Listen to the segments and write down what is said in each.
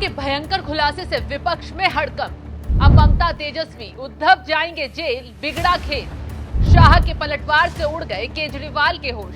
के भयंकर खुलासे से विपक्ष में हड़कंप। अब ममता, तेजस्वी, उद्धव जाएंगे जेल, बिगड़ा खेल। शाह के पलटवार से उड़ गए केजरीवाल के होश।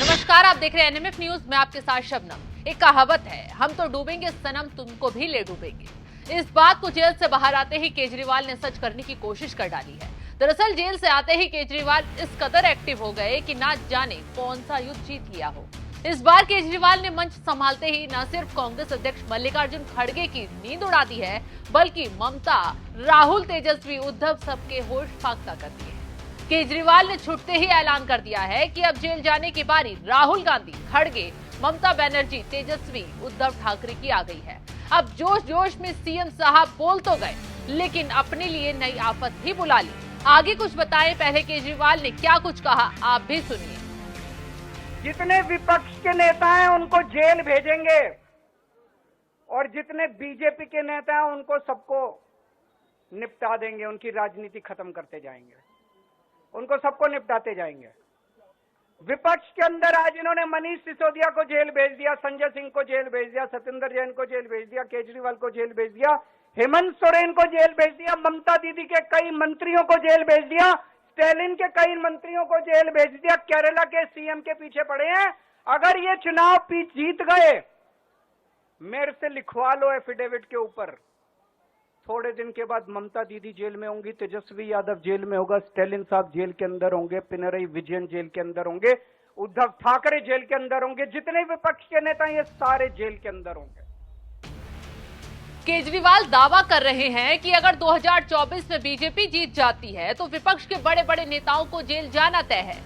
नमस्कार, आप देख रहे हैं एनएमएफ न्यूज। मैं आपके साथ शबनम। एक कहावत है, हम तो डूबेंगे सनम, तुमको भी ले डूबेंगे। इस बात को जेल से बाहर आते ही केजरीवाल ने सच करने की कोशिश कर डाली है। दरअसल जेल से आते ही केजरीवाल इस कदर एक्टिव हो गए कि ना जाने कौन सा युद्ध जीत लिया हो। इस बार केजरीवाल ने मंच संभालते ही न सिर्फ कांग्रेस अध्यक्ष मल्लिकार्जुन खड़गे की नींद उड़ा दी है, बल्कि ममता, राहुल, तेजस्वी, उद्धव सबके होश फाख्ता कर दिए। केजरीवाल ने छुटते ही ऐलान कर दिया है कि अब जेल जाने की बारी राहुल गांधी, खड़गे, ममता बनर्जी, तेजस्वी, उद्धव ठाकरे की आ गई है। अब जोश जोश में सीएम साहब बोल तो गए, लेकिन अपने लिए नई आफत भी बुला ली। आगे कुछ बताएं, पहले केजरीवाल ने क्या कुछ कहा, आप भी सुनिए। जितने विपक्ष के नेता हैं उनको जेल भेजेंगे और जितने बीजेपी के नेता हैं उनको सबको निपटा देंगे, उनकी राजनीति खत्म करते जाएंगे, उनको सबको निपटाते जाएंगे। विपक्ष के अंदर आज इन्होंने मनीष सिसोदिया को जेल भेज दिया, संजय सिंह को जेल भेज दिया, सत्येंद्र जैन को जेल भेज दिया, केजरीवाल को जेल भेज दिया, हेमंत सोरेन को जेल भेज दिया, ममता दीदी के कई मंत्रियों को जेल भेज दिया, स्टैलिन के कई मंत्रियों को जेल भेज दिया, केरला के सीएम के पीछे पड़े हैं। अगर ये चुनाव जीत गए, मेरे से लिखवा लो एफिडेविट के ऊपर, थोड़े दिन के बाद ममता दीदी जेल में होंगी, तेजस्वी यादव जेल में होगा, स्टैलिन साहब जेल के अंदर होंगे, पिनरई विजयन जेल के अंदर होंगे, उद्धव ठाकरे जेल के अंदर होंगे, जितने विपक्ष के नेता ये सारे जेल के अंदर होंगे। केजरीवाल दावा कर रहे हैं कि अगर 2024 में बीजेपी जीत जाती है तो विपक्ष के बड़े बड़े नेताओं को जेल जाना तय है।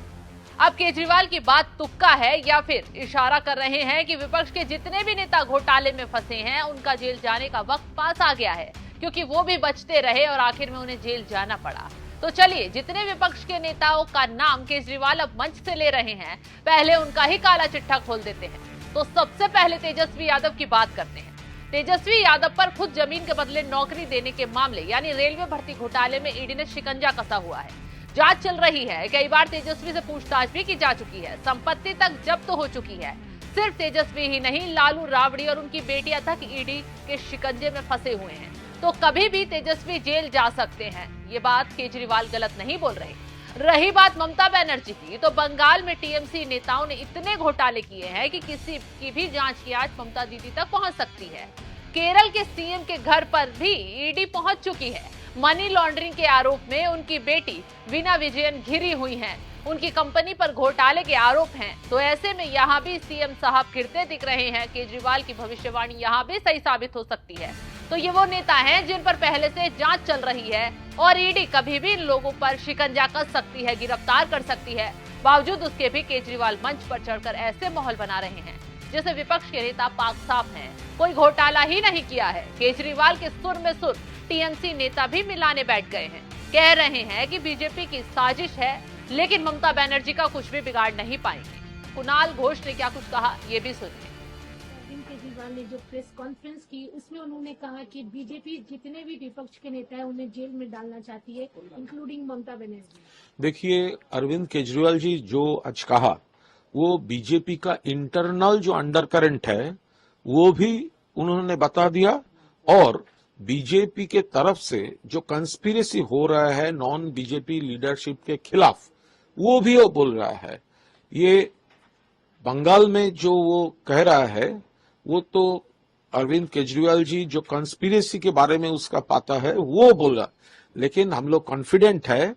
अब केजरीवाल की बात तुक्का है या फिर इशारा कर रहे हैं कि विपक्ष के जितने भी नेता घोटाले में फंसे हैं उनका जेल जाने का वक्त पास आ गया है, क्योंकि वो भी बचते रहे और आखिर में उन्हें जेल जाना पड़ा। तो चलिए, जितने विपक्ष के नेताओं का नाम केजरीवाल अब मंच से ले रहे हैं, पहले उनका ही काला चिट्ठा खोल देते हैं। तो सबसे पहले तेजस्वी यादव की बात करते हैं। तेजस्वी यादव पर खुद जमीन के बदले नौकरी देने के मामले यानी रेलवे भर्ती घोटाले में ईडी ने शिकंजा कसा हुआ है। जांच चल रही है। कई बार तेजस्वी से पूछताछ भी की जा चुकी है, संपत्ति तक जब्त हो चुकी है। सिर्फ तेजस्वी ही नहीं, लालू, राबड़ी और उनकी बेटियां तक ईडी के शिकंजे में फंसे हुए हैं। तो कभी भी तेजस्वी जेल जा सकते हैं, ये बात केजरीवाल गलत नहीं बोल रहे। रही बात ममता बनर्जी की, तो बंगाल में टीएमसी नेताओं ने इतने घोटाले किए हैं कि किसी की भी जांच की आज ममता दीदी तक पहुंच सकती है। केरल के सीएम के घर पर भी ईडी पहुंच चुकी है। मनी लॉन्ड्रिंग के आरोप में उनकी बेटी वीना विजयन घिरी हुई हैं। उनकी कंपनी पर घोटाले के आरोप हैं। तो ऐसे में यहाँ भी सीएम साहब घिरते दिख रहे हैं। केजरीवाल की भविष्यवाणी यहाँ भी सही साबित हो सकती है। तो ये वो नेता हैं जिन पर पहले से जांच चल रही है और ईडी कभी भी इन लोगों पर शिकंजा कस सकती है, गिरफ्तार कर सकती है। बावजूद उसके भी केजरीवाल मंच पर चढ़कर ऐसे माहौल बना रहे हैं जैसे विपक्ष के नेता पाक साफ हैं, कोई घोटाला ही नहीं किया है। केजरीवाल के सुर में सुर टीएमसी नेता भी मिलाने बैठ गए हैं, कह रहे हैं कि बीजेपी की साजिश है, लेकिन ममता बनर्जी का कुछ भी बिगाड़ नहीं पाएंगे। कुणाल घोष ने क्या कुछ कहा, ये भी सुनिए। केजरीवाल ने जो प्रेस कॉन्फ्रेंस की, उसमें उन्होंने कहा कि बीजेपी जितने भी विपक्ष के नेता हैं उन्हें जेल में डालना चाहती है, इंक्लूडिंग ममता बनर्जी। देखिए, अरविंद केजरीवाल जी जो आज कहा, वो बीजेपी का इंटरनल जो अंडरकरंट है वो भी उन्होंने बता दिया, और बीजेपी के तरफ से जो कंस्पिरेसी हो रहा है नॉन बीजेपी लीडरशिप के खिलाफ, वो भी वो बोल रहा है। ये बंगाल में जो वो कह रहा है वो तो अरविंद केजरीवाल जी जो कंस्पिरेसी के बारे में उसका पता है वो बोला, लेकिन हम लोग कॉन्फिडेंट है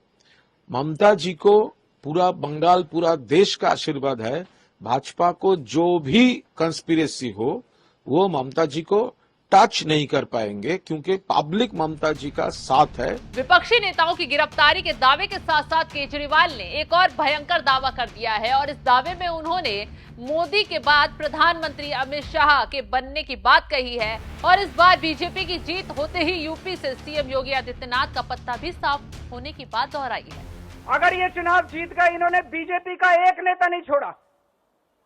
ममता जी को पूरा बंगाल, पूरा देश का आशीर्वाद है। भाजपा को जो भी कंस्पिरेसी हो वो ममता जी को टच नहीं कर पाएंगे, क्योंकि पब्लिक ममता जी का साथ है। विपक्षी नेताओं की गिरफ्तारी के दावे के साथ साथ केजरीवाल ने एक और भयंकर दावा कर दिया है, और इस दावे में उन्होंने मोदी के बाद प्रधानमंत्री अमित शाह के बनने की बात कही है। और इस बार बीजेपी की जीत होते ही यूपी से सीएम योगी आदित्यनाथ का पत्ता भी साफ होने की बात दोहराई है। अगर ये चुनाव जीत गए, इन्होंने बीजेपी का एक नेता नहीं छोड़ा,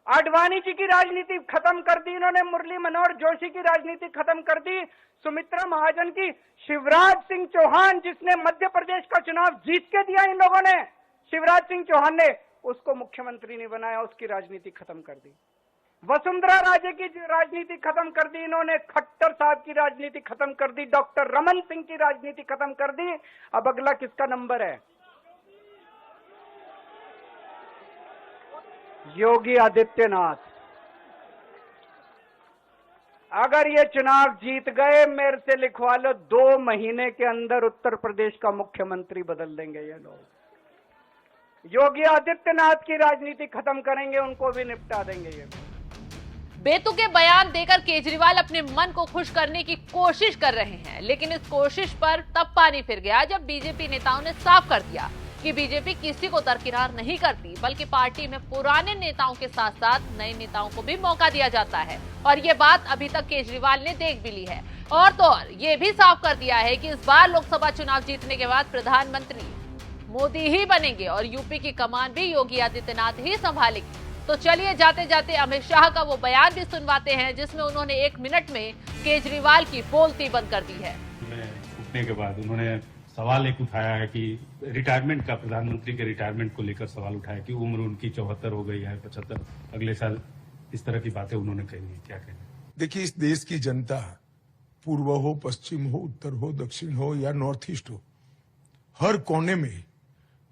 आडवाणी जी की राजनीति खत्म कर दी इन्होंने, मुरली मनोहर जोशी की राजनीति खत्म कर दी, सुमित्रा महाजन की, शिवराज सिंह चौहान जिसने मध्य प्रदेश का चुनाव जीत के दिया इन लोगों ने, शिवराज सिंह चौहान ने उसको मुख्यमंत्री नहीं बनाया, उसकी राजनीति खत्म कर दी। वसुंधरा राजे की राजनीति खत्म कर दी इन्होंने, खट्टर साहब की राजनीति खत्म कर दी, डॉक्टर रमन सिंह की राजनीति खत्म कर दी। अब अगला किसका नंबर है? योगी आदित्यनाथ। अगर ये चुनाव जीत गए, मेरे से लिखवा लो, 2 महीने के अंदर उत्तर प्रदेश का मुख्यमंत्री बदल देंगे ये लोग। योगी आदित्यनाथ की राजनीति खत्म करेंगे, उनको भी निपटा देंगे ये। बेतुके बयान देकर केजरीवाल अपने मन को खुश करने की कोशिश कर रहे हैं, लेकिन इस कोशिश पर तब पानी फिर गया जब बीजेपी नेताओं ने साफ कर दिया कि बीजेपी किसी को दरकिनार नहीं करती, बल्कि पार्टी में पुराने नेताओं के साथ साथ नए नेताओं को भी मौका दिया जाता है। और ये बात अभी तक केजरीवाल ने देख भी ली है। और तो और ये भी साफ कर दिया है कि इस बार लोकसभा चुनाव जीतने के बाद प्रधानमंत्री मोदी ही बनेंगे और यूपी की कमान भी योगी आदित्यनाथ ही संभालेंगे। तो चलिए जाते जाते अमित शाह का वो बयान भी सुनवाते हैं जिसमें उन्होंने 1 मिनट में केजरीवाल की बोलती बंद कर दी है। उठने के बाद उन्होंने सवाल एक उठाया है कि रिटायरमेंट का, प्रधानमंत्री के रिटायरमेंट को लेकर सवाल उठाया कि उम्र उनकी 74 हो गई है, 75 अगले साल, इस तरह की बातें उन्होंने कही है। क्या कहें? देखिए, इस देश की जनता पूर्व हो, पश्चिम हो, उत्तर हो, दक्षिण हो या नॉर्थ ईस्ट हो, हर कोने में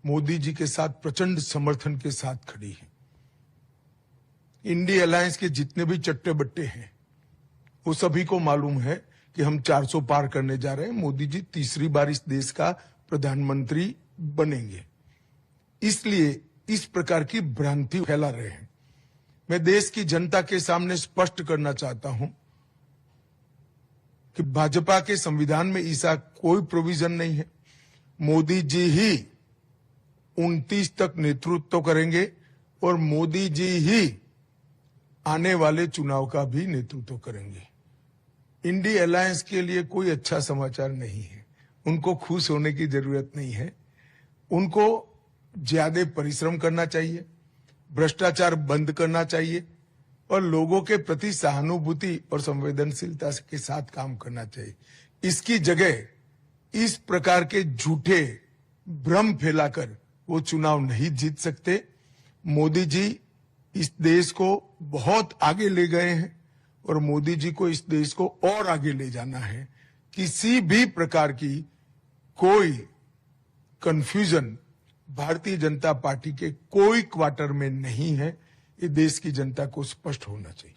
मोदी जी के साथ प्रचंड समर्थन के साथ खड़ी है। इंडिया अलायंस के जितने भी चट्टे बट्टे हैं वो सभी को मालूम है कि हम 400 पार करने जा रहे हैं, मोदी जी तीसरी बार इस देश का प्रधानमंत्री बनेंगे। इसलिए इस प्रकार की भ्रांति फैला रहे हैं। मैं देश की जनता के सामने स्पष्ट करना चाहता हूं कि भाजपा के संविधान में ऐसा कोई प्रोविजन नहीं है। मोदी जी ही 29 तक नेतृत्व करेंगे और मोदी जी ही आने वाले चुनाव का भी नेतृत्व करेंगे। इंडिया अलायंस के लिए कोई अच्छा समाचार नहीं है। उनको खुश होने की जरूरत नहीं है। उनको ज्यादा परिश्रम करना चाहिए, भ्रष्टाचार बंद करना चाहिए और लोगों के प्रति सहानुभूति और संवेदनशीलता के साथ काम करना चाहिए। इसकी जगह इस प्रकार के झूठे भ्रम फैलाकर वो चुनाव नहीं जीत सकते। मोदी जी इस देश को बहुत आगे ले गए हैं और मोदी जी को इस देश को और आगे ले जाना है। किसी भी प्रकार की कोई कंफ्यूजन भारतीय जनता पार्टी के कोई क्वार्टर में नहीं है। ये देश की जनता को स्पष्ट होना चाहिए।